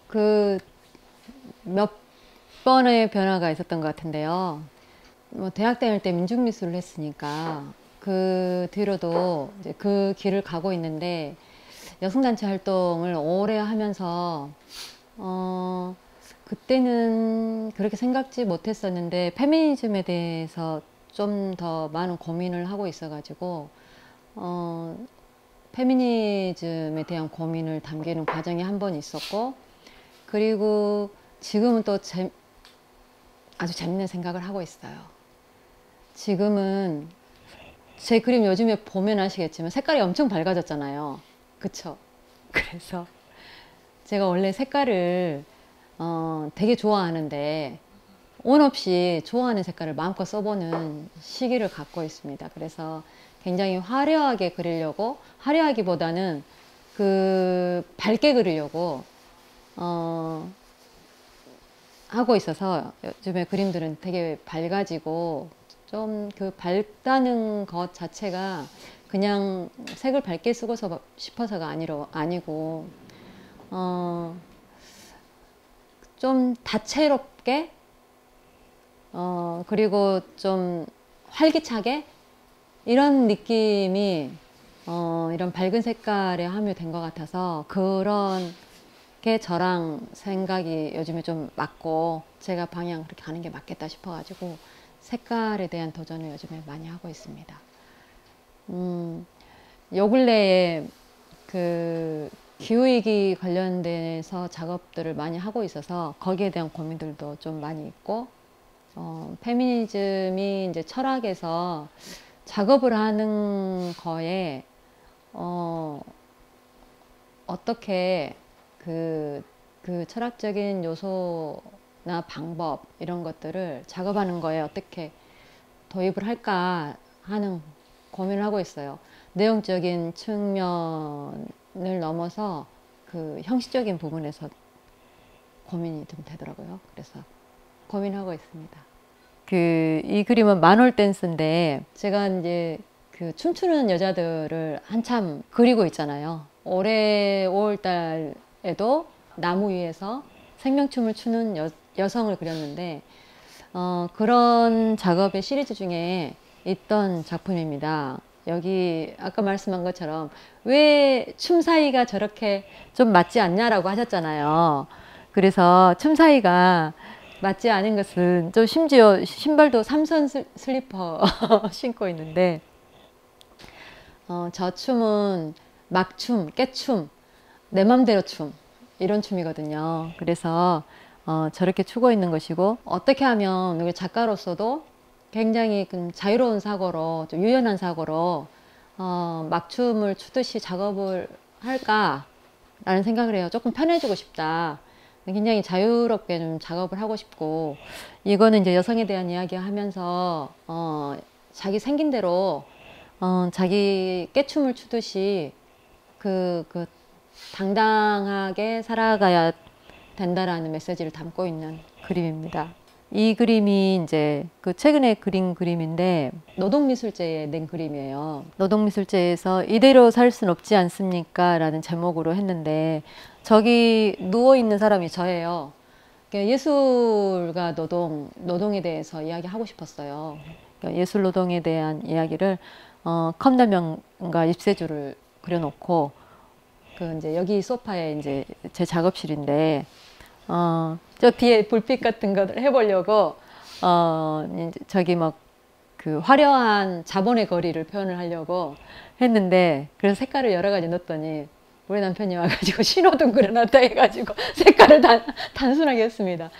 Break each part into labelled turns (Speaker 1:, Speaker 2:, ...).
Speaker 1: 그 몇 번의 변화가 있었던 것 같은데요. 뭐 대학 다닐 때 민중미술을 했으니까 그 뒤로도 이제 그 길을 가고 있는데 여성단체 활동을 오래 하면서 그때는 그렇게 생각지 못했었는데 페미니즘에 대해서 좀 더 많은 고민을 하고 있어가지고 페미니즘에 대한 고민을 담기는 과정이 한 번 있었고, 그리고 지금은 또 아주 재밌는 생각을 하고 있어요. 지금은 제 그림 요즘에 보면 아시겠지만 색깔이 엄청 밝아졌잖아요. 그쵸? 그래서 제가 원래 색깔을 되게 좋아하는데 온 없이 좋아하는 색깔을 마음껏 써보는 시기를 갖고 있습니다. 그래서 굉장히 화려하게 그리려고, 화려하기보다는 밝게 그리려고 하고 있어서 요즘에 그림들은 되게 밝아지고, 좀 그 밝다는 것 자체가 그냥 색을 밝게 쓰고 싶어서가 아니고 좀 다채롭게 그리고 좀 활기차게 이런 느낌이 이런 밝은 색깔에 함유된 것 같아서 그런 게 저랑 생각이 요즘에 좀 맞고 제가 방향 그렇게 가는 게 맞겠다 싶어가지고 색깔에 대한 도전을 요즘에 많이 하고 있습니다. 요 근래에 그 기후위기 관련돼서 작업들을 많이 하고 있어서 거기에 대한 고민들도 좀 많이 있고, 페미니즘이 이제 철학에서 작업을 하는 거에 어떻게 그 철학적인 요소나 방법 이런 것들을 작업하는 거에 어떻게 도입을 할까 하는 고민을 하고 있어요. 내용적인 측면을 넘어서 그 형식적인 부분에서 고민이 좀 되더라고요. 그래서 고민하고 있습니다. 이 그림은 만홀 댄스인데 제가 이제 그 춤추는 여자들을 한참 그리고 있잖아요. 올해 5월 달에도 나무 위에서 생명춤을 추는 여성을 그렸는데 그런 작업의 시리즈 중에 있던 작품입니다. 여기 아까 말씀한 것처럼 왜 춤 사이가 저렇게 좀 맞지 않냐라고 하셨잖아요. 그래서 춤 사이가 맞지 않은 것은 좀 심지어 신발도 삼선 슬리퍼 신고 있는데 저 춤은 막춤, 깨춤, 내 맘대로 춤 이런 춤이거든요. 그래서 저렇게 추고 있는 것이고, 어떻게 하면 우리 작가로서도 굉장히 자유로운 사고로, 좀 유연한 사고로 막춤을 추듯이 작업을 할까라는 생각을 해요. 조금 편해지고 싶다. 굉장히 자유롭게 좀 작업을 하고 싶고, 이거는 이제 여성에 대한 이야기 하면서 자기 생긴 대로 자기 깨춤을 추듯이 당당하게 살아가야 된다라는 메시지를 담고 있는 그림입니다. 이 그림이 이제 최근에 그린 그림인데 노동미술제에 낸 그림이에요. 노동미술제에서 이대로 살 순 없지 않습니까? 라는 제목으로 했는데 저기 누워있는 사람이 저예요. 예술과 노동에 대해서 이야기하고 싶었어요. 예술 노동에 대한 이야기를 컵라면과 ip새주를 그려놓고 이제 여기 소파에 이제 제 작업실인데 저 뒤에 불빛 같은 걸 해보려고 이제 저기 화려한 자본의 거리를 표현을 하려고 했는데, 그래서 색깔을 여러 가지 넣었더니 우리 남편이 와가지고 신호등 그려놨다 해가지고 색깔을 단순하게 했습니다.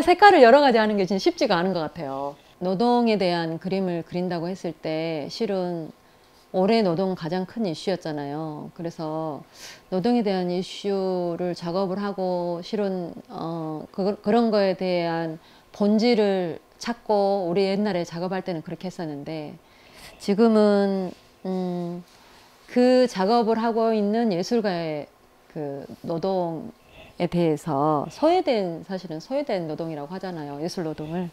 Speaker 1: 색깔을 여러 가지 하는 게 진짜 쉽지가 않은 것 같아요. 노동에 대한 그림을 그린다고 했을 때 실은 올해 노동은 가장 큰 이슈였잖아요. 그래서 노동에 대한 이슈를 작업을 하고 실은 그런 거에 대한 본질을 찾고, 우리 옛날에 작업할 때는 그렇게 했었는데 지금은 그 작업을 하고 있는 예술가의 노동에 대해서 사실은 소외된 노동이라고 하잖아요. 예술 노동을.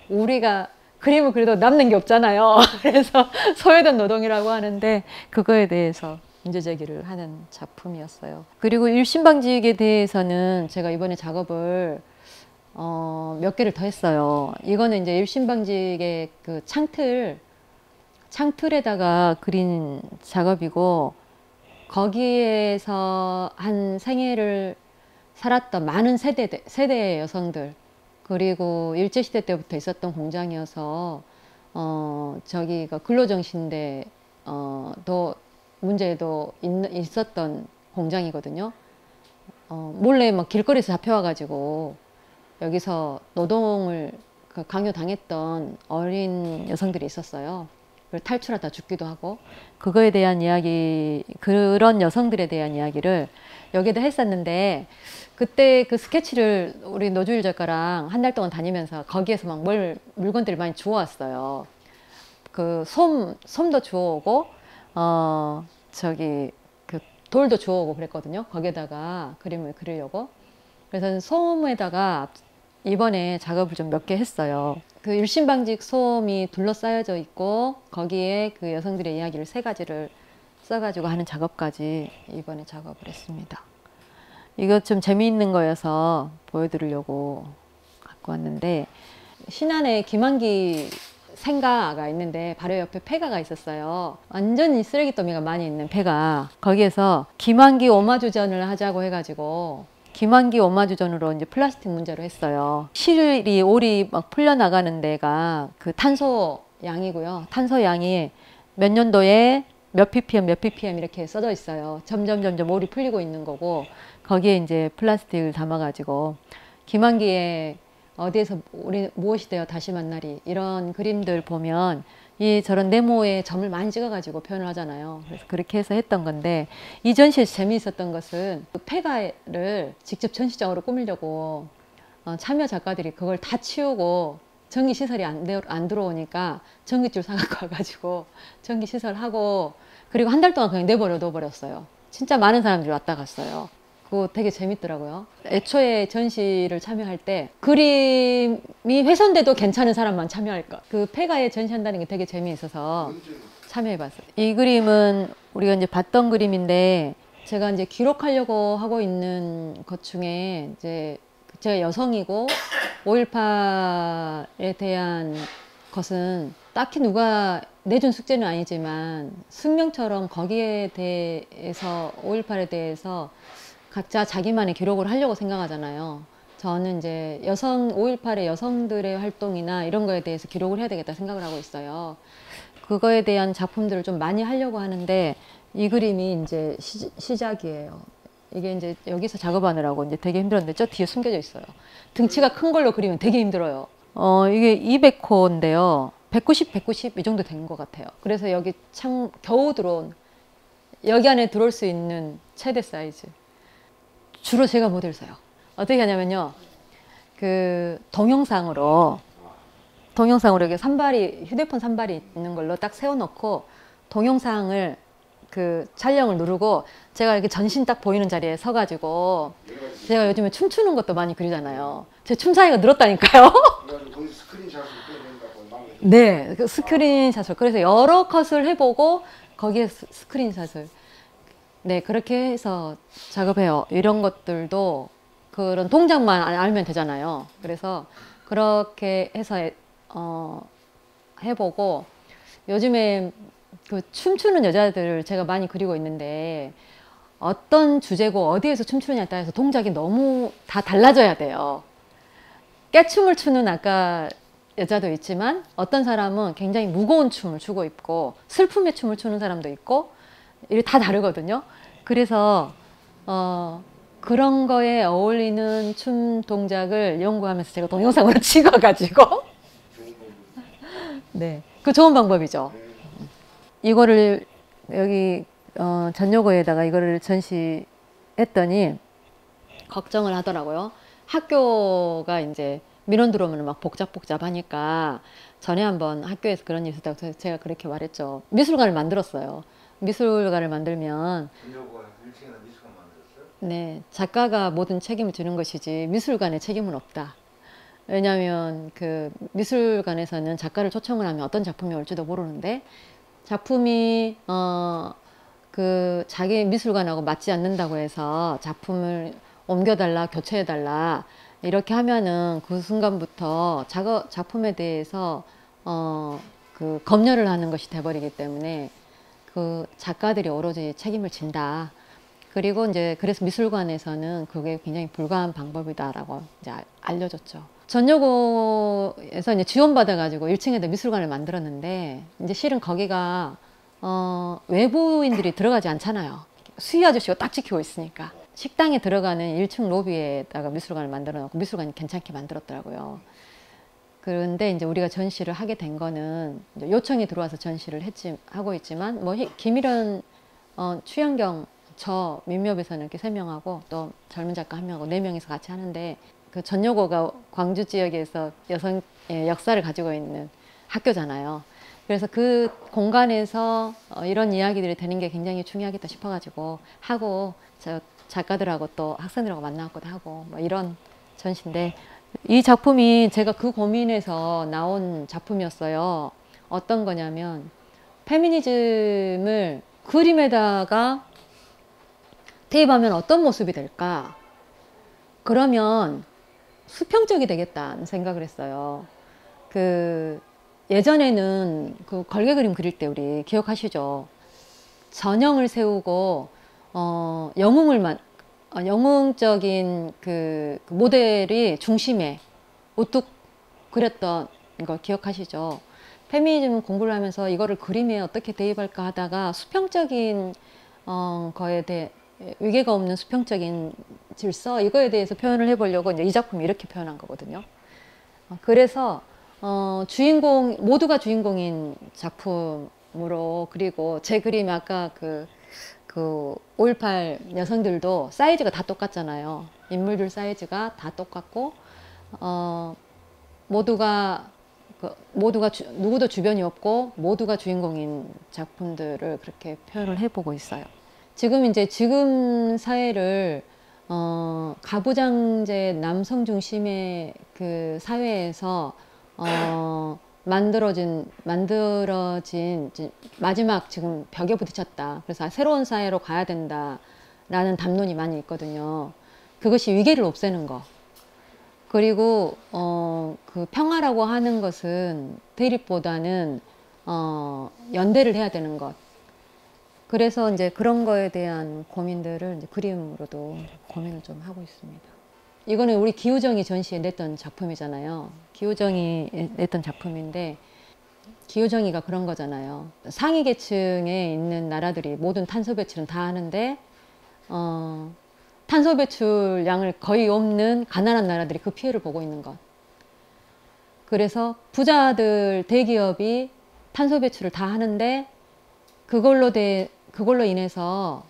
Speaker 1: 우리가 그림을 그래도 남는 게 없잖아요. 그래서 소외된 노동이라고 하는데 그거에 대해서 문제 제기를 하는 작품이었어요. 그리고 일신방직에 대해서는 제가 이번에 작업을 몇 개를 더 했어요. 이거는 이제 일신방직의 그 창틀에다가 그린 작업이고, 거기에서 한 생애를 살았던 많은 세대의 여성들, 그리고 일제시대 때부터 있었던 공장이어서 저기가 근로정신대 도 문제도 있었던 공장이거든요. 몰래 막 길거리에서 잡혀와가지고 여기서 노동을 강요당했던 어린 여성들이 있었어요. 그걸 탈출하다 죽기도 하고, 그거에 대한 이야기, 그런 여성들에 대한 이야기를 여기다 했었는데, 그때 그 스케치를 우리 노주일 작가랑 한 달 동안 다니면서 거기에서 막 물건들을 많이 주워왔어요. 그 솜도 주워오고, 그 돌도 주워오고 그랬거든요. 거기에다가 그림을 그리려고. 그래서 솜에다가 이번에 작업을 좀 몇 개 했어요. 그 일신방직 솜이 둘러싸여져 있고, 거기에 그 여성들의 이야기를 3가지를 써가지고 하는 작업까지 이번에 작업을 했습니다. 이거 좀 재미있는 거여서 보여드리려고 갖고 왔는데, 신안에 김한기 생가가 있는데 바로 옆에 폐가가 있었어요. 완전히 쓰레기 더미가 많이 있는 폐가. 거기에서 김한기 오마주전을 하자고 해가지고 김한기 오마주전으로 이제 플라스틱 문제로 했어요. 올이 막 풀려나가는 데가 그 탄소 양이고요. 탄소 양이 몇 년도에 몇 ppm 이렇게 써져 있어요. 점점 올이 풀리고 있는 거고, 거기에 이제 플라스틱을 담아가지고 김한기에 어디에서 우리 무엇이 되어 다시 만나리, 이런 그림들 보면 저런 네모에 점을 많이 찍어가지고 표현을 하잖아요. 그래서 그렇게 해서 했던 건데, 이 전시에서 재미있었던 것은 그 폐가를 직접 전시장으로 꾸미려고 참여 작가들이 그걸 다 치우고, 전기시설이 안 들어오니까 전기줄 사갖고 와가지고 전기시설하고, 그리고 한 달 동안 그냥 놔버렸어요. 진짜 많은 사람들이 왔다 갔어요. 그거 되게 재밌더라고요. 애초에 전시를 참여할 때 그림이 훼손돼도 괜찮은 사람만 참여할까. 그 폐가에 전시한다는 게 되게 재미있어서 참여해봤어요. 이 그림은 우리가 이제 봤던 그림인데, 제가 이제 기록하려고 하고 있는 것 중에 이제 제가 여성이고 5.18에 대한 것은 딱히 누가 내준 숙제는 아니지만 숙명처럼 거기에 대해서 5.18에 대해서 각자 자기만의 기록을 하려고 생각하잖아요. 저는 이제 5.18의 여성들의 활동이나 이런 거에 대해서 기록을 해야 되겠다 생각을 하고 있어요. 그거에 대한 작품들을 좀 많이 하려고 하는데, 이 그림이 이제 시작이에요. 이게 이제 여기서 작업하느라고 이제 되게 힘들었는데, 저 뒤에 숨겨져 있어요. 등치가 큰 걸로 그리면 되게 힘들어요. 이게 200호인데요. 190 이 정도 된 것 같아요. 그래서 여기 겨우 여기 안에 들어올 수 있는 최대 사이즈. 주로 제가 모델 써요. 어떻게 하냐면요. 그 동영상으로 이렇게 휴대폰 산발이 있는 걸로 딱 세워놓고 동영상을 촬영을 누르고, 제가 이렇게 전신 딱 보이는 자리에 서가지고, 제가 요즘에 춤추는 것도 많이 그리잖아요. 제 춤 사이가 늘었다니까요. 네, 그 스크린샷을. 그래서 여러 컷을 해보고 거기에 스크린샷을. 네, 그렇게 해서 작업해요. 이런 것들도 그런 동작만 알면 되잖아요. 그래서 그렇게 해서 해보고, 요즘에 그 춤추는 여자들을 제가 많이 그리고 있는데, 어떤 주제고 어디에서 춤추느냐에 따라서 동작이 너무 다 달라져야 돼요. 깨춤을 추는 아까 여자도 있지만, 어떤 사람은 굉장히 무거운 춤을 추고 있고, 슬픔의 춤을 추는 사람도 있고, 이게 다 다르거든요. 그래서 그런 거에 어울리는 춤 동작을 연구하면서 제가 동영상으로 찍어가지고 네, 그 좋은 방법이죠. 이거를 여기 전요고에다가 이거를 전시했더니 걱정을 하더라고요. 학교가 이제 민원 들어오면 막 복잡하니까, 전에 한번 학교에서 그런 일이 있었다고 제가 그렇게 말했죠. 미술관을 만들었어요. 미술관을 만들면, 네, 작가가 모든 책임을 지는 것이지 미술관에 책임은 없다. 왜냐하면 그 미술관에서는 작가를 초청을 하면 어떤 작품이 올지도 모르는데, 작품이 그 자기 미술관하고 맞지 않는다고 해서 작품을 옮겨달라, 교체해달라 이렇게 하면은 그 순간부터 작품에 대해서 그 검열을 하는 것이 돼버리기 때문에 그 작가들이 오로지 책임을 진다. 그리고 이제 그래서 미술관에서는 그게 굉장히 불가한 방법이다라고 이제 알려줬죠. 전여고에서 이제 지원받아가지고 1층에다 미술관을 만들었는데 이제 실은 거기가 외부인들이 들어가지 않잖아요. 수희 아저씨가 딱 지키고 있으니까. 식당에 들어가는 1층 로비에다가 미술관을 만들어 놓고 미술관이 괜찮게 만들었더라고요. 그런데 이제 우리가 전시를 하게 된 거는 이제 요청이 들어와서 전시를 하고 있지만 뭐 김일현, 추현경, 저 민묘비서는 이렇게 3명하고 또 젊은 작가 1명하고 4명이서 같이 하는데 그 전여고가 광주 지역에서 여성의 역사를 가지고 있는 학교잖아요. 그래서 그 공간에서 이런 이야기들이 되는 게 굉장히 중요하겠다 싶어가지고 하고 저 작가들하고 또 학생들하고 만나고도 하고 뭐 이런 전시인데 이 작품이 제가 그 고민에서 나온 작품이었어요. 어떤 거냐면 페미니즘을 그림에다가 대입하면 어떤 모습이 될까? 그러면 수평적이 되겠다는 생각을 했어요. 그 예전에는 그 걸개 그림 그릴 때 우리 기억하시죠? 전형을 세우고 영웅적인 그 모델이 중심에 우뚝 그렸던 거 기억하시죠? 페미니즘 공부를 하면서 이거를 그림에 어떻게 대입할까 하다가 수평적인 거에 대해 위계가 없는 수평적인 질서 이거에 대해서 표현을 해보려고 이제 이 작품이 이렇게 표현한 거거든요. 그래서 주인공 모두가 주인공인 작품으로 그리고 제 그림 아까 그 5.18 여성들도 사이즈가 다 똑같잖아요. 인물들 사이즈가 다 똑같고 모두가 누구도 주변이 없고 모두가 주인공인 작품들을 그렇게 표현을 해보고 있어요. 지금 사회를 가부장제 남성 중심의 그 사회에서 만들어진 마지막 지금 벽에 부딪혔다. 그래서 새로운 사회로 가야 된다라는 담론이 많이 있거든요. 그것이 위계를 없애는 거. 그리고 그 평화라고 하는 것은 대립보다는 연대를 해야 되는 것. 그래서 이제 그런 거에 대한 고민들을 이제 그림으로도 고민을 좀 하고 있습니다. 이거는 우리 기우정이 전시에 냈던 작품이잖아요. 기우정이 냈던 작품인데 기우정이가 그런 거잖아요. 상위 계층에 있는 나라들이 모든 탄소 배출은 다 하는데 탄소 배출량을 거의 없는 가난한 나라들이 그 피해를 보고 있는 것. 그래서 부자들 대기업이 탄소 배출을 다 하는데 그걸로 인해서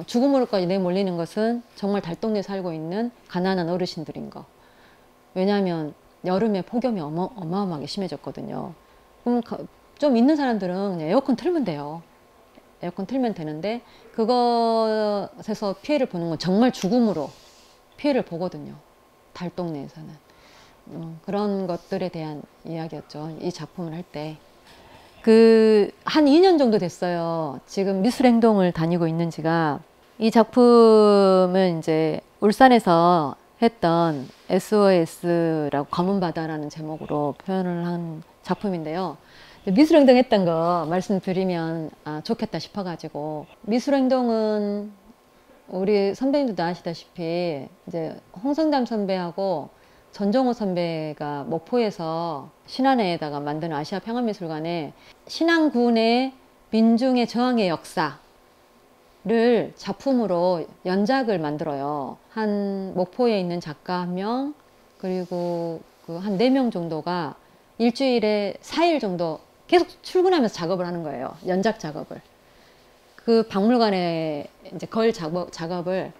Speaker 1: 죽음으로까지 내몰리는 것은 정말 달동네에 살고 있는 가난한 어르신들인 거. 왜냐하면 여름에 폭염이 어마어마하게 심해졌거든요. 그럼 좀 있는 사람들은 그냥 에어컨 틀면 돼요. 에어컨 틀면 되는데 그것에서 피해를 보는 건 정말 죽음으로 피해를 보거든요. 달동네에서는. 그런 것들에 대한 이야기였죠. 이 작품을 할 때. 한 2년 정도 됐어요. 지금 미술행동을 다니고 있는 지가. 이 작품은 이제 울산에서 했던 SOS라고 검은 바다라는 제목으로 표현을 한 작품인데요. 미술행동 했던 거 말씀드리면 좋겠다 싶어가지고. 미술행동은 우리 선배님들도 아시다시피 이제 홍성담 선배하고 전정호 선배가 목포에서 신안에다가 만드는 아시아 평화미술관에 신안군의 민중의 저항의 역사를 작품으로 연작을 만들어요. 한 목포에 있는 작가 1명 그리고 한 4명 정도가 일주일에 4일 정도 계속 출근하면서 작업을 하는 거예요. 연작 작업을. 그 박물관에 이제 작업을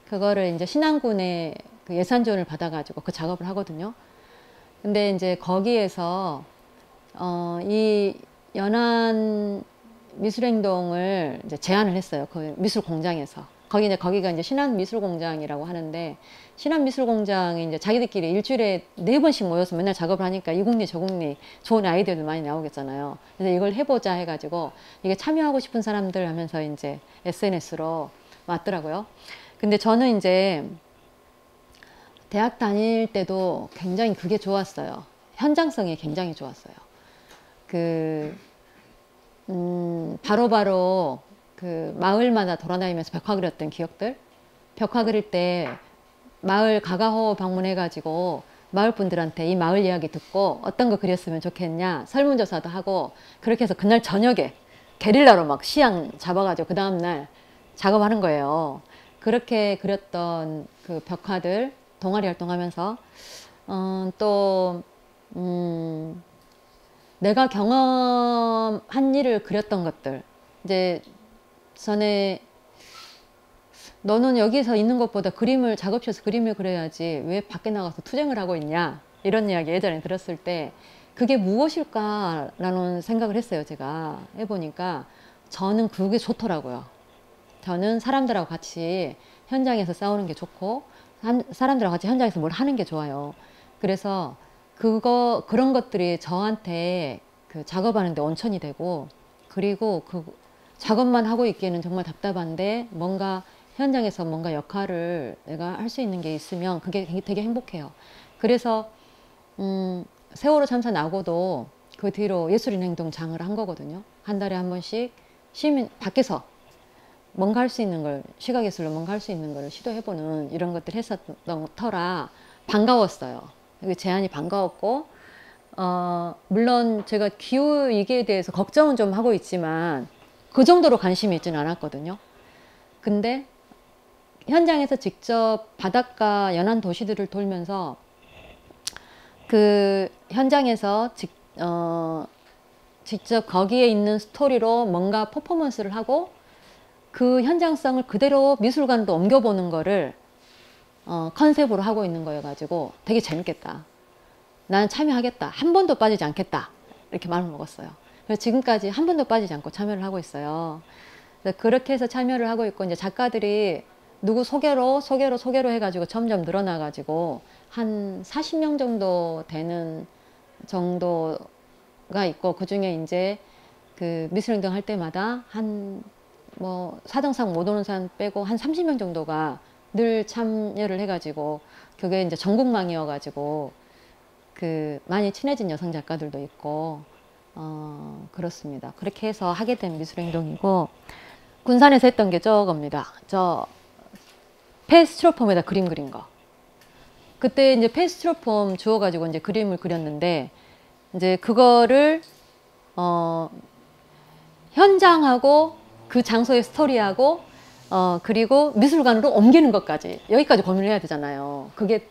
Speaker 1: 그거를 이제 신안군의 그 예산 지원을 받아가지고 그 작업을 하거든요. 근데 이제 거기에서 이 연안 미술행동을 이제 제안을 했어요. 그 미술 공장에서. 거기가 이제 신한미술공장이라고 하는데, 신한미술공장이 이제 자기들끼리 일주일에 4번씩 모여서 맨날 작업을 하니까 이국리 저국리 좋은 아이디어도 많이 나오겠잖아요. 그래서 이걸 해보자 해가지고 이게 참여하고 싶은 사람들 하면서 이제 SNS로 왔더라고요. 근데 저는 이제 대학 다닐 때도 굉장히 그게 좋았어요. 현장성이 굉장히 좋았어요. 바로바로 그 마을마다 돌아다니면서 벽화 그렸던 기억들. 벽화 그릴 때 마을 가가호 방문해가지고 마을 분들한테 이 마을 이야기 듣고 어떤 거 그렸으면 좋겠냐 설문조사도 하고, 그렇게 해서 그날 저녁에 게릴라로 막 시향 잡아가지고 그 다음날 작업하는 거예요. 그렇게 그렸던 그 벽화들 동아리 활동하면서 내가 경험한 일을 그렸던 것들, 이제 전에 너는 여기서 있는 것보다 작업실에서 그림을 그려야지 왜 밖에 나가서 투쟁을 하고 있냐, 이런 이야기 예전에 들었을 때 그게 무엇일까라는 생각을 했어요. 제가 해보니까 저는 그게 좋더라고요. 저는 사람들하고 같이 현장에서 싸우는 게 좋고, 사람들하고 같이 현장에서 뭘 하는 게 좋아요. 그래서 그런 것들이 저한테 그 작업하는데 원천이 되고, 그리고 그 작업만 하고 있기에는 정말 답답한데 뭔가 현장에서 뭔가 역할을 내가 할 수 있는 게 있으면 그게 되게 행복해요. 그래서 세월호 참사 나고도 그 뒤로 예술인 행동장을 한 거거든요. 한 달에 한 번씩 시민 밖에서 뭔가 할 수 있는 걸, 시각예술로 뭔가 할 수 있는 걸 시도해보는 이런 것들 했었던 터라 반가웠어요. 제안이 반가웠고, 물론 제가 기후위기에 대해서 걱정은 좀 하고 있지만 그 정도로 관심이 있지는 않았거든요. 근데 현장에서 직접 바닷가 연안 도시들을 돌면서 그 현장에서 직접 거기에 있는 스토리로 뭔가 퍼포먼스를 하고 그 현장성을 그대로 미술관도 옮겨보는 거를 컨셉으로 하고 있는 거여가지고 되게 재밌겠다. 나는 참여하겠다. 한 번도 빠지지 않겠다. 이렇게 마음을 먹었어요. 그래서 지금까지 한 번도 빠지지 않고 참여를 하고 있어요. 그렇게 해서 참여를 하고 있고, 이제 작가들이 누구 소개로 해가지고 점점 늘어나가지고 한 40명 정도 되는 정도가 있고, 그 중에 이제 그 미술행동 할 때마다 사등상 못 오는 사람 빼고 한 30명 정도가 늘 참여를 해가지고, 그게 이제 전국망이어가지고 많이 친해진 여성 작가들도 있고, 그렇습니다. 그렇게 해서 하게 된 미술행동이고, 군산에서 했던 게 저겁니다. 저 페스트로폼에다 그림 그린 거. 그때 이제 페스트로폼 주워가지고 이제 그림을 그렸는데, 이제 그거를 현장하고 그 장소의 스토리하고 그리고 미술관으로 옮기는 것까지, 여기까지 고민을 해야 되잖아요. 그게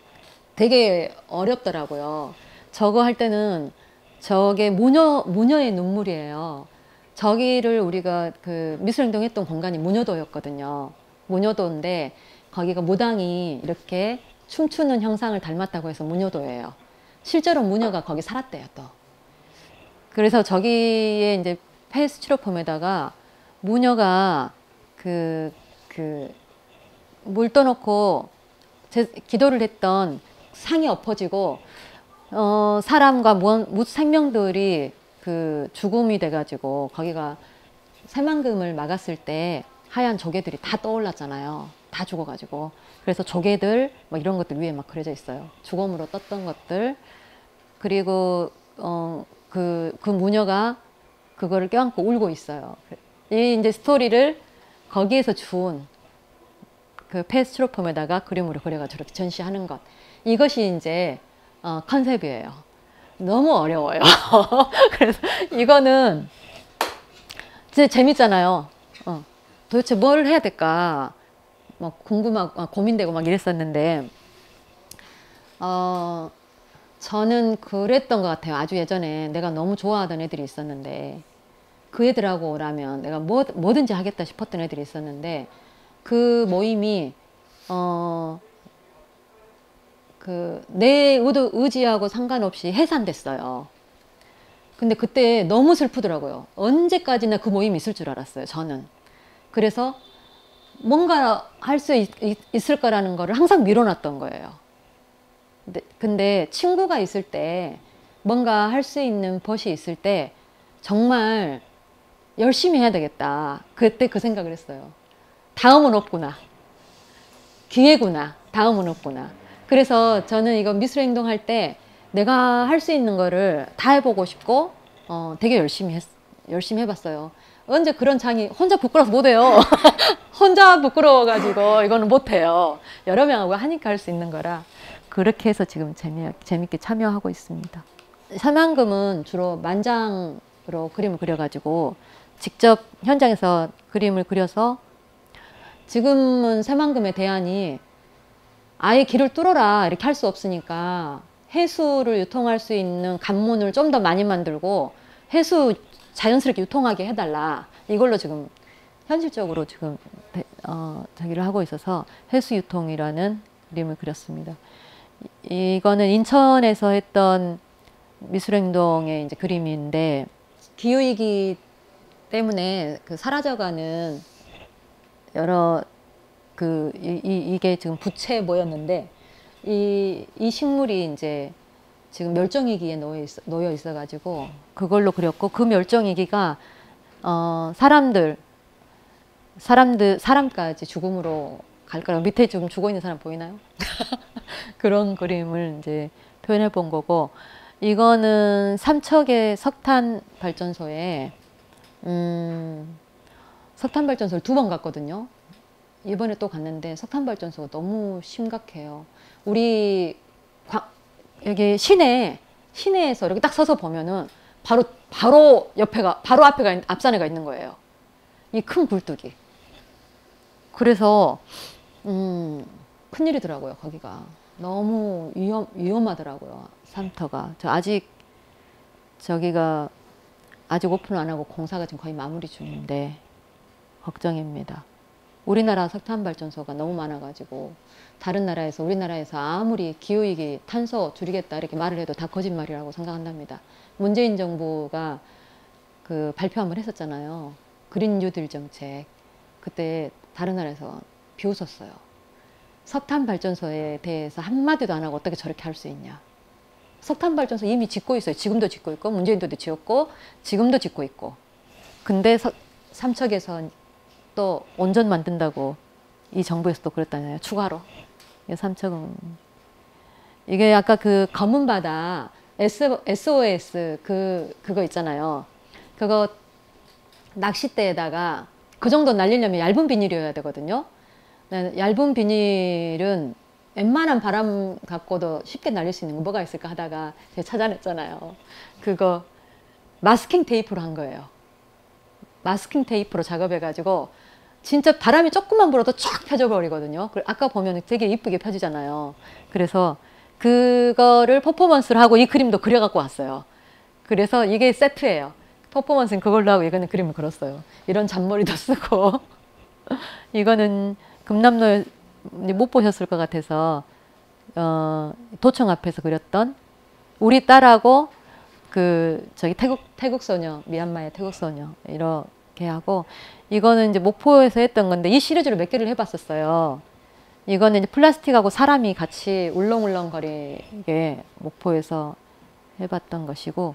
Speaker 1: 되게 어렵더라고요. 저거 할 때는 저게 무녀의 눈물이에요. 저기를 우리가 그 미술행동 했던 공간이 무녀도였거든요. 무녀도인데 거기가 무당이 이렇게 춤추는 형상을 닮았다고 해서 무녀도예요. 실제로 무녀가 거기 살았대요, 또. 그래서 저기에 이제 페스트로폼에다가 무녀가 물 떠놓고 기도를 했던 상이 엎어지고, 사람과 생명들이 그 죽음이 돼가지고, 거기가 새만금을 막았을 때 하얀 조개들이 다 떠올랐잖아요. 다 죽어가지고. 그래서 조개들 뭐 이런 것들 위에 막 그려져 있어요. 죽음으로 떴던 것들. 그리고 그 무녀가 그거를 껴안고 울고 있어요. 이 이제 스토리를 거기에서 주운 그 페스트로폼에다가 그림으로 그려가지고 이렇게 전시하는 것. 이것이 이제 컨셉이에요. 너무 어려워요. 그래서 이거는 진짜 재밌잖아요. 도대체 뭘 해야 될까 막 궁금하고 고민되고 막 이랬었는데, 저는 그랬던 것 같아요. 아주 예전에 내가 너무 좋아하던 애들이 있었는데, 그 애들하고 오라면 내가 뭐든지 하겠다 싶었던 애들이 있었는데, 그 모임이 내 의지하고 상관없이 해산됐어요. 근데 그때 너무 슬프더라고요. 언제까지나 그 모임이 있을 줄 알았어요, 저는. 그래서 뭔가 할 수 있을 거라는 거를 항상 미뤄놨던 거예요. 근데 친구가 있을 때 뭔가 할 수 있는 벗이 있을 때 정말 열심히 해야 되겠다. 그때 그 생각을 했어요. 다음은 없구나. 기회구나. 다음은 없구나. 그래서 저는 이거 미술 행동할 때 내가 할 수 있는 거를 다 해보고 싶고 되게 열심히 해봤어요. 언제 그런 장이 혼자 부끄러워서 못해요. 혼자 부끄러워가지고 이거는 못해요. 여러 명하고 하니까 할 수 있는 거라 그렇게 해서 지금 재밌게 참여하고 있습니다. 새만금은 주로 만장으로 그림을 그려가지고 직접 현장에서 그림을 그려서 지금은 새만금의 대안이 아예 길을 뚫어라 이렇게 할 수 없으니까 해수를 유통할 수 있는 관문을 좀 더 많이 만들고 해수 자연스럽게 유통하게 해달라. 이걸로 지금 현실적으로 지금 자기를 하고 있어서 해수 유통이라는 그림을 그렸습니다. 이거는 인천에서 했던 미술행동의 이제 그림인데 기후위기 때문에 그 사라져가는 여러 이게 지금 부채에 모였는데 이 식물이 이제 지금 멸종위기에 놓여 있어가지고 그걸로 그렸고 그 멸종위기가 사람까지 죽음으로 갈 거라고 밑에 지금 죽어 있는 사람 보이나요? 그런 그림을 이제 표현해 본 거고 이거는 삼척의 석탄 발전소에 석탄 발전소를 2번 갔거든요. 이번에 또 갔는데 석탄 발전소가 너무 심각해요. 우리 여기 시내에서 이렇게 딱 서서 보면은 바로 앞에가 앞산에가 있는 거예요. 이 큰 굴뚝이. 그래서 큰일이더라고요. 거기가 너무 위험하더라고요. 삼터가. 저기가 아직 오픈 안 하고 공사가 지금 거의 마무리 중인데 걱정입니다. 우리나라 석탄 발전소가 너무 많아가지고 다른 나라에서 우리나라에서 아무리 기후위기 탄소 줄이겠다 이렇게 말을 해도 다 거짓말이라고 생각한답니다. 문재인 정부가 그 발표 한번 했었잖아요. 그린 뉴딜 정책. 그때 다른 나라에서 비웃었어요. 석탄 발전소에 대해서 한마디도 안 하고 어떻게 저렇게 할 수 있냐. 석탄 발전소 이미 짓고 있어요. 지금도 짓고 있고 문재인도 지었고 지금도 짓고 있고. 근데 삼척에서 또 온전 만든다고 이 정부에서 또 그랬다잖아요. 추가로. 삼척은 이게 아까 그 검은 바다 SOS 그거 있잖아요. 그거 낚싯대에다가 그 정도 날리려면 얇은 비닐이어야 되거든요. 얇은 비닐은 웬만한 바람 갖고도 쉽게 날릴 수 있는 거 뭐가 있을까 하다가 제가 찾아냈잖아요. 그거 마스킹 테이프로 한 거예요. 마스킹 테이프로 작업해가지고 진짜 바람이 조금만 불어도 쫙 펴져 버리거든요. 아까 보면 되게 이쁘게 펴지잖아요. 그래서 그거를 퍼포먼스를 하고 이 그림도 그려갖고 왔어요. 그래서 이게 세트예요. 퍼포먼스는 그걸로 하고 이거는 그림을 그렸어요. 이런 잔머리도 쓰고 이거는 금남로에 못 보셨을 것 같아서 도청 앞에서 그렸던 우리 딸하고 저기 태국 소녀, 미얀마의 태국 소녀 이렇게 하고 이거는 이제 목포에서 했던 건데 이 시리즈를 몇 개를 해봤었어요. 이거는 이제 플라스틱하고 사람이 같이 울렁울렁거리게 목포에서 해봤던 것이고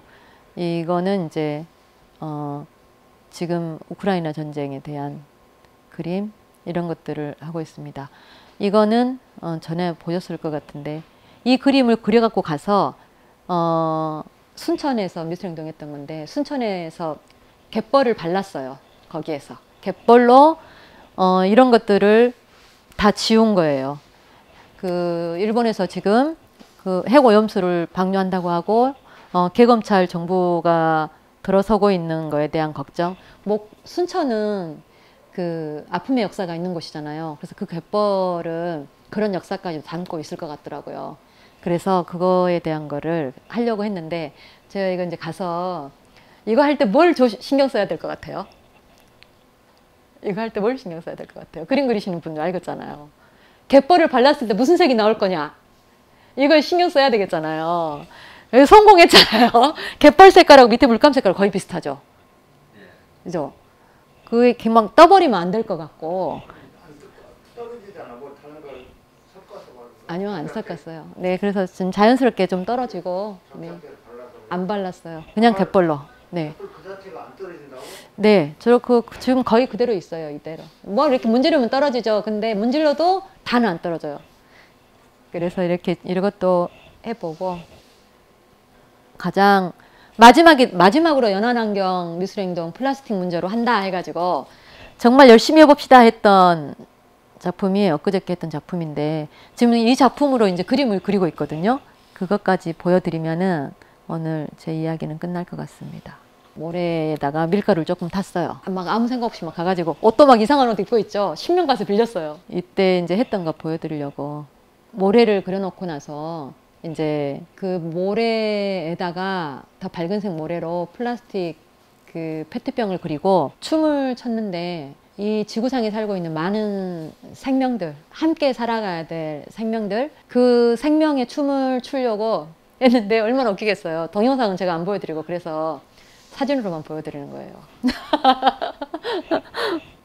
Speaker 1: 이거는 이제 지금 우크라이나 전쟁에 대한 그림 이런 것들을 하고 있습니다. 이거는 전에 보셨을 것 같은데 이 그림을 그려갖고 가서 순천에서 미술행동 했던 건데 순천에서 갯벌을 발랐어요. 거기에서 갯벌로 이런 것들을 다 지운 거예요. 일본에서 지금 핵오염수를 방류한다고 하고 개검찰 정부가 들어서고 있는 거에 대한 걱정. 순천은 아픔의 역사가 있는 곳이잖아요. 그래서 그 갯벌은 그런 역사까지 담고 있을 것 같더라고요. 그래서 그거에 대한 거를 하려고 했는데 제가 이거 이제 가서 이거 할 때 뭘 신경 써야 될 것 같아요? 이거 할 때 뭘 신경 써야 될 것 같아요? 그림 그리시는 분들 알겠잖아요. 갯벌을 발랐을 때 무슨 색이 나올 거냐? 이걸 신경 써야 되겠잖아요. 성공했잖아요. 갯벌 색깔하고 밑에 물감 색깔 거의 비슷하죠? 그죠? 그게 막 떠버리면 안 될 것 같고 아니요, 안 섞었어요. 네, 그래서 좀 자연스럽게 좀 떨어지고, 네, 안 발랐어요. 그냥 갯벌로. 네.
Speaker 2: 그 자체가 안 떨어진다고?
Speaker 1: 네, 저렇게 지금 거의 그대로 있어요, 이대로. 뭐 이렇게 문지르면 떨어지죠. 근데 문질러도 다는 안 떨어져요. 그래서 이렇게 이것도 해보고 가장 마지막으로 연안환경 미술행동 플라스틱 문제로 한다 해가지고 정말 열심히 해봅시다 했던 작품이 엊그저께 했던 작품인데 지금 이 작품으로 이제 그림을 그리고 있거든요. 그것까지 보여드리면은 오늘 제 이야기는 끝날 것 같습니다. 모래에다가 밀가루를 조금 탔어요. 막 아무 생각 없이 막 가가지고 옷도 막 이상한 옷 입고 있죠. 10년 가서 빌렸어요. 이때 이제 했던 거 보여드리려고 모래를 그려놓고 나서 이제 그 모래에다가 다 밝은색 모래로 플라스틱 그 페트병을 그리고 춤을 췄는데 이 지구상에 살고 있는 많은 생명들, 함께 살아가야 될 생명들, 그 생명의 춤을 추려고 했는데 얼마나 웃기겠어요. 동영상은 제가 안 보여드리고 그래서 사진으로만 보여드리는 거예요.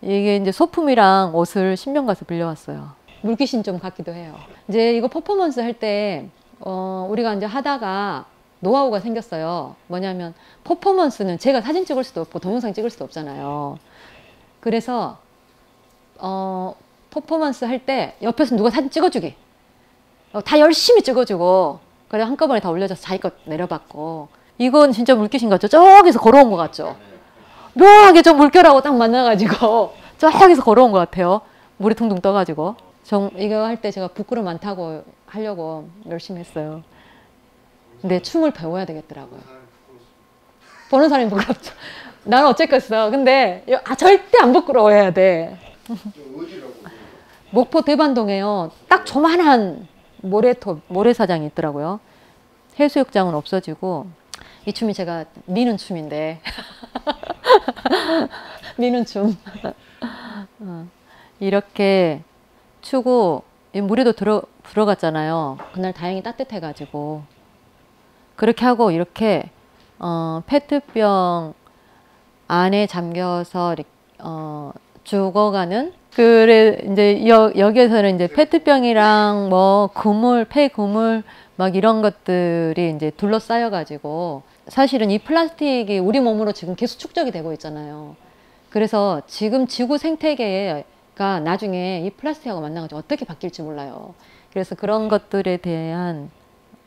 Speaker 1: 이게 이제 소품이랑 옷을 신명 가서 빌려왔어요. 물귀신 좀 같기도 해요. 이제 이거 퍼포먼스 할 때 우리가 이제 하다가 노하우가 생겼어요. 뭐냐면 퍼포먼스는 제가 사진 찍을 수도 없고 동영상 찍을 수도 없잖아요. 그래서 퍼포먼스 할 때 옆에서 누가 사진 찍어주기. 다 열심히 찍어주고 그래 한꺼번에 다 올려줘서 자기 것 내려받고. 이건 진짜 물귀신 같죠? 저기서 걸어온 것 같죠? 묘하게 저 물결하고 딱 만나가지고 저기서 걸어온 것 같아요. 물이 둥둥 떠가지고. 이거 할 때 제가 부끄럼 안 타고 하려고 열심히 했어요. 근데 춤을 배워야 되겠더라고요. 보는 사람이 부끄럽죠. 나는 어쨌겠어. 근데 절대 안 부끄러워야 돼. 목포 대반동에요. 딱 조만한 모래사장이 있더라고요. 해수욕장은 없어지고 이 춤이 제가 미는 춤인데 미는 춤 이렇게 추고 물에도 들어갔잖아요. 그날 다행히 따뜻해가지고 그렇게 하고 이렇게 페트병 안에 잠겨서 죽어가는 그래 이제 여기에서는 이제 페트병이랑 뭐 폐그물 막 이런 것들이 이제 둘러싸여 가지고 사실은 이 플라스틱이 우리 몸으로 지금 계속 축적이 되고 있잖아요. 그래서 지금 지구 생태계가 나중에 이 플라스틱하고 만나가지고 어떻게 바뀔지 몰라요. 그래서 그런 것들에 대한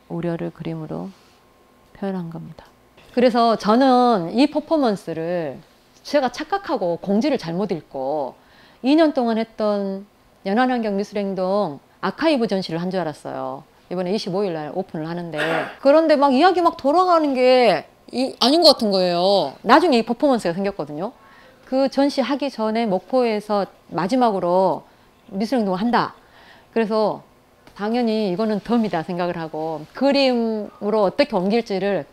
Speaker 1: 우려를 그림으로 표현한 겁니다. 그래서 저는 이 퍼포먼스를 제가 착각하고 공지를 잘못 읽고 2년 동안 했던 연안환경미술행동 아카이브 전시를 한 줄 알았어요. 이번에 25일 날 오픈을 하는데 그런데 막 이야기 막 돌아가는 게 아닌 것 같은 거예요. 나중에 이 퍼포먼스가 생겼거든요. 그 전시 하기 전에 목포에서 마지막으로 미술행동을 한다. 그래서 당연히 이거는 덤이다 생각을 하고 그림으로 어떻게 옮길지를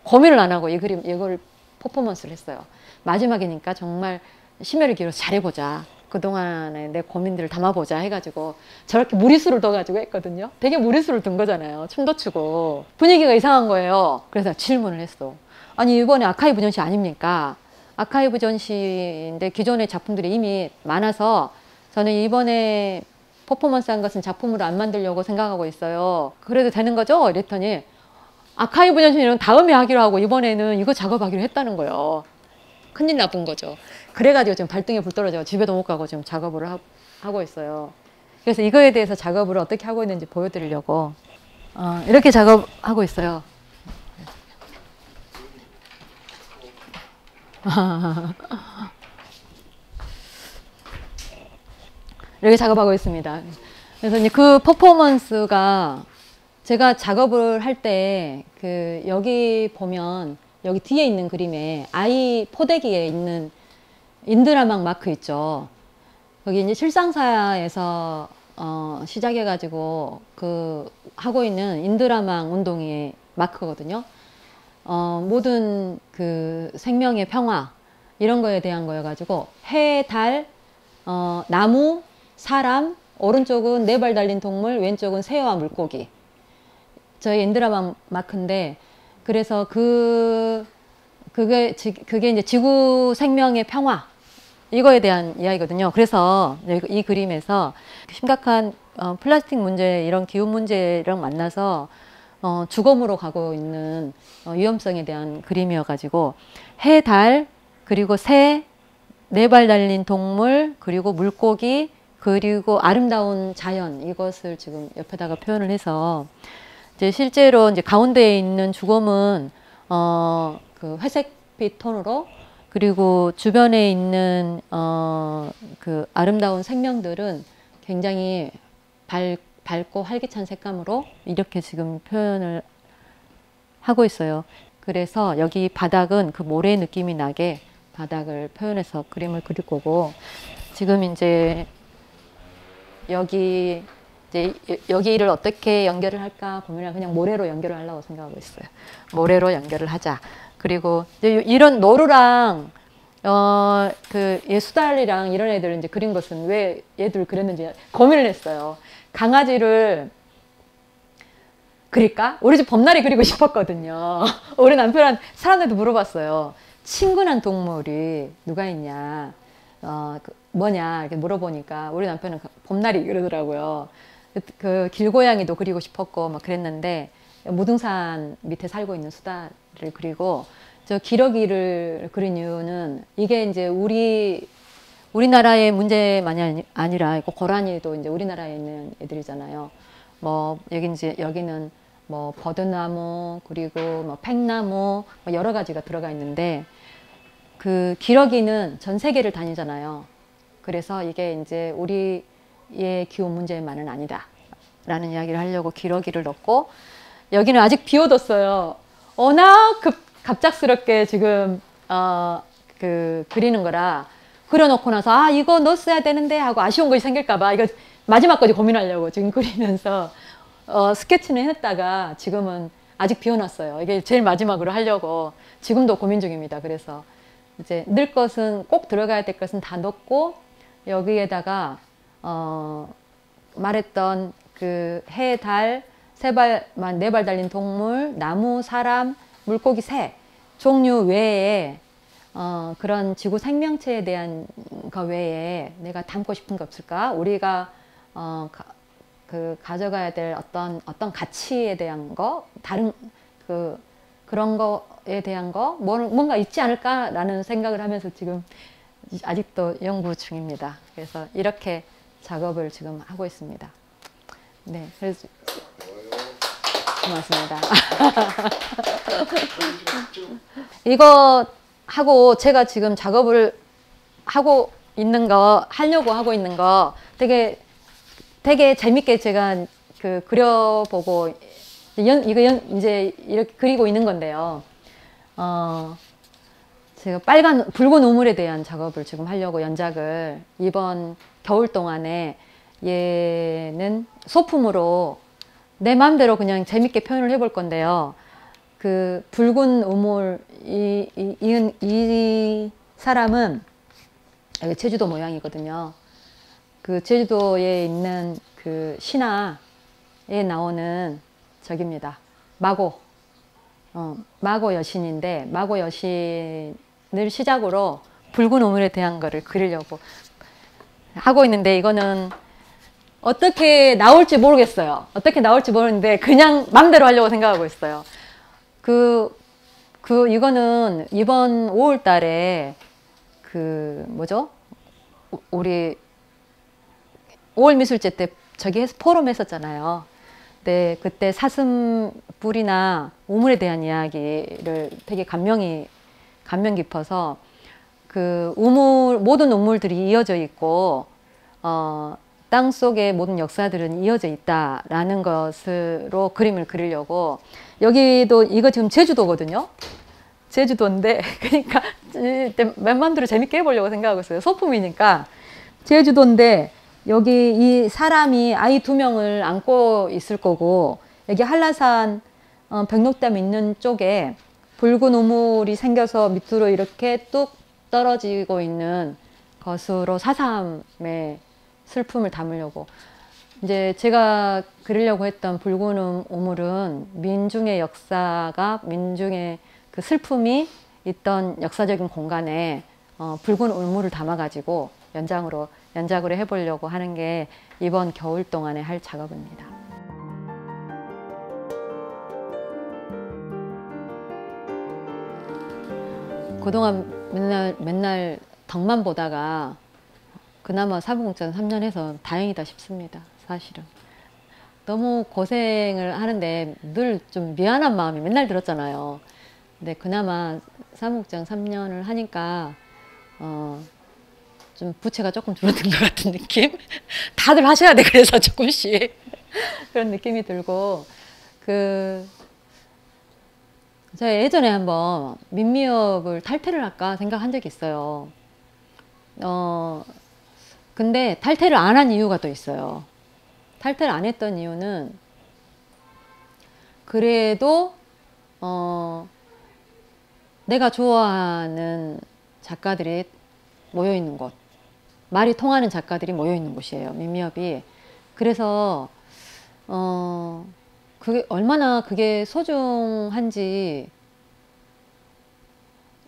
Speaker 1: 고민을 안 하고 이걸 퍼포먼스를 했어요. 마지막이니까 정말 심혈을 기울여서 잘해보자. 그동안에 내 고민들을 담아보자 해가지고 저렇게 무리수를 둬가지고 했거든요. 되게 무리수를 둔 거잖아요. 춤도 추고 분위기가 이상한 거예요. 그래서 질문을 했어. 아니 이번에 아카이브 전시 아닙니까? 아카이브 전시인데 기존의 작품들이 이미 많아서 저는 이번에 퍼포먼스 한 것은 작품으로 안 만들려고 생각하고 있어요. 그래도 되는 거죠? 이랬더니 아카이브 전시는 다음에 하기로 하고 이번에는 이거 작업하기로 했다는 거예요. 큰일 나쁜 거죠. 그래가지고 지금 발등에 불 떨어져 집에도 못 가고 지금 작업을 하고 있어요. 그래서 이거에 대해서 작업을 어떻게 하고 있는지 보여드리려고 이렇게 작업하고 있어요. 이렇게 작업하고 있습니다. 그래서 이제 그 퍼포먼스가 제가 작업을 할 때 여기 보면 여기 뒤에 있는 그림에 아이 포대기에 있는 인드라막 마크 있죠. 거기 이제 실상사에서 시작해가지고 하고 있는 인드라막 운동의 마크거든요. 모든 그 생명의 평화 이런 거에 대한 거여가지고 해, 달, 나무, 사람, 오른쪽은 4발 달린 동물, 왼쪽은 새와 물고기. 저희 인드라막 마크인데 그래서 그게 이제 지구 생명의 평화 이거에 대한 이야기거든요. 그래서 이 그림에서 심각한 플라스틱 문제, 이런 기후 문제랑 만나서 죽음으로 가고 있는 위험성에 대한 그림이어가지고 해, 달, 그리고 새, 네 발 달린 동물, 그리고 물고기, 그리고 아름다운 자연, 이것을 지금 옆에다가 표현을 해서 이제 실제로 이제 가운데에 있는 죽음은 그 회색빛 톤으로, 그리고 주변에 있는 그 아름다운 생명들은 굉장히 밝고 활기찬 색감으로 이렇게 지금 표현을 하고 있어요. 그래서 여기 바닥은 그 모래 느낌이 나게 바닥을 표현해서 그림을 그릴 거고, 지금 이제 여기를 어떻게 연결을 할까 고민을 그냥 모래로 연결을 하려고 생각하고 있어요. 모래로 연결을 하자. 그리고 이런 노루랑 그 예수달이랑 이런 애들 이제 그린 것은 왜 얘들 그렸는지 고민을 했어요. 강아지를 그릴까? 우리 집 범나리 그리고 싶었거든요. 우리 남편한 사람들도 물어봤어요. 친근한 동물이 누가 있냐, 뭐냐 이렇게 물어보니까 우리 남편은 범나리 그러더라고요. 그 길고양이도 그리고 싶었고 막 그랬는데, 무등산 밑에 살고 있는 수달을 그리고, 저 기러기를 그린 이유는 이게 이제 우리나라의 문제만이 아니라 고라니도 이제 우리나라에 있는 애들이잖아요. 뭐 여기는 뭐 버드나무, 그리고 뭐 팽나무, 뭐 여러 가지가 들어가 있는데, 그 기러기는 전 세계를 다니잖아요. 그래서 이게 이제 우리의 기후 문제만은 아니다 라는 이야기를 하려고 기러기를 넣고, 여기는 아직 비워뒀어요. 워낙 갑작스럽게 지금 그리는 거라, 그려놓고 나서 아 이거 넣었어야 되는데 하고 아쉬운 것이 생길까봐 이거 마지막까지 고민하려고 지금 그리면서 스케치는 했다가 지금은 아직 비워놨어요. 이게 제일 마지막으로 하려고 지금도 고민 중입니다. 그래서 이제 넣을 것은, 꼭 들어가야 될 것은 다 넣고, 여기에다가 말했던 그 해, 달, 네 발 달린 동물, 나무, 사람, 물고기, 새 종류 외에 그런 지구 생명체에 대한 거 외에 내가 담고 싶은 게 없을까? 우리가 가져가야 될 어떤 가치에 대한 거, 다른 그런 거에 대한 거, 뭔가 있지 않을까라는 생각을 하면서 지금 아직도 연구 중입니다. 그래서 이렇게 작업을 지금 하고 있습니다. 네, 그래서 고맙습니다. 이거 하고 제가 지금 작업을 하려고 하고 있는 거 되게 재밌게 제가 그려보고 이제 이렇게 그리고 있는 건데요. 제가 붉은 우물에 대한 작업을 지금 하려고, 연작을 이번 겨울 동안에, 얘는 소품으로 내 마음대로 그냥 재밌게 표현을 해볼 건데요. 그 붉은 우물, 이 사람은 제주도 모양이거든요. 그 제주도에 있는 그 신화에 나오는 저깁니다. 마고 여신인데, 마고 여신을 시작으로 붉은 우물에 대한 거를 그리려고 하고 있는데, 이거는 어떻게 나올지 모르겠어요. 어떻게 나올지 모르는데 그냥 맘대로 하려고 생각하고 있어요. 이거는 이번 5월 달에 우리 5월 미술제 때 저기 포럼 했었잖아요. 네, 그때 사슴뿔이나 우물에 대한 이야기를 되게 감명 깊어서, 모든 우물들이 이어져 있고, 땅 속의 모든 역사들은 이어져 있다라는 것으로 그림을 그리려고, 여기도 이거 지금 제주도거든요. 제주도인데, 그러니까 맘대로 재밌게 해보려고 생각하고 있어요. 소품이니까. 제주도인데 여기 이 사람이 아이 2명을 안고 있을 거고, 여기 한라산 백록담 있는 쪽에 붉은 우물이 생겨서 밑으로 이렇게 뚝 떨어지고 있는 것으로 4.3의 슬픔을 담으려고, 이제 제가 그리려고 했던 붉은 우물은 민중의 역사가, 민중의 그 슬픔이 있던 역사적인 공간에 붉은 울무를 담아가지고 연작으로 해보려고 하는 게 이번 겨울 동안에 할 작업입니다. 그동안 맨날 덕만 보다가 그나마 사부공장 3년 해서 다행이다 싶습니다. 사실은. 너무 고생을 하는데 늘 좀 미안한 마음이 맨날 들었잖아요. 근데 그나마 사무국장 3년을 하니까 좀 부채가 조금 줄어든 것 같은 느낌? 다들 하셔야 돼, 그래서 조금씩. 그런 느낌이 들고, 제가 예전에 한번 민미업을 탈퇴를 할까 생각한 적이 있어요. 근데 탈퇴를 안 한 이유가 또 있어요. 탈퇴를 안 했던 이유는 그래도 내가 좋아하는 작가들이 모여있는 곳, 말이 통하는 작가들이 모여있는 곳이에요, 민미업이. 그래서 그게 얼마나 그게 소중한지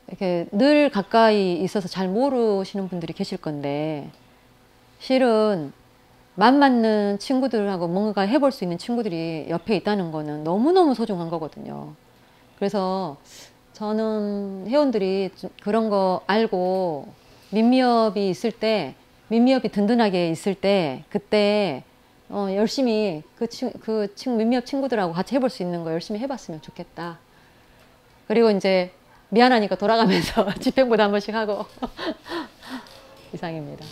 Speaker 1: 이렇게 늘 가까이 있어서 잘 모르시는 분들이 계실 건데, 실은 맘 맞는 친구들하고 뭔가 해볼 수 있는 친구들이 옆에 있다는 거는 너무너무 소중한 거거든요. 그래서 저는 회원들이 그런 거 알고 민미업이 있을 때, 민미업이 든든하게 있을 때, 그때 열심히 민미업 친구들하고 같이 해볼 수 있는 거 열심히 해봤으면 좋겠다. 그리고 이제 미안하니까 돌아가면서 집행부도 한 번씩 하고 이상입니다.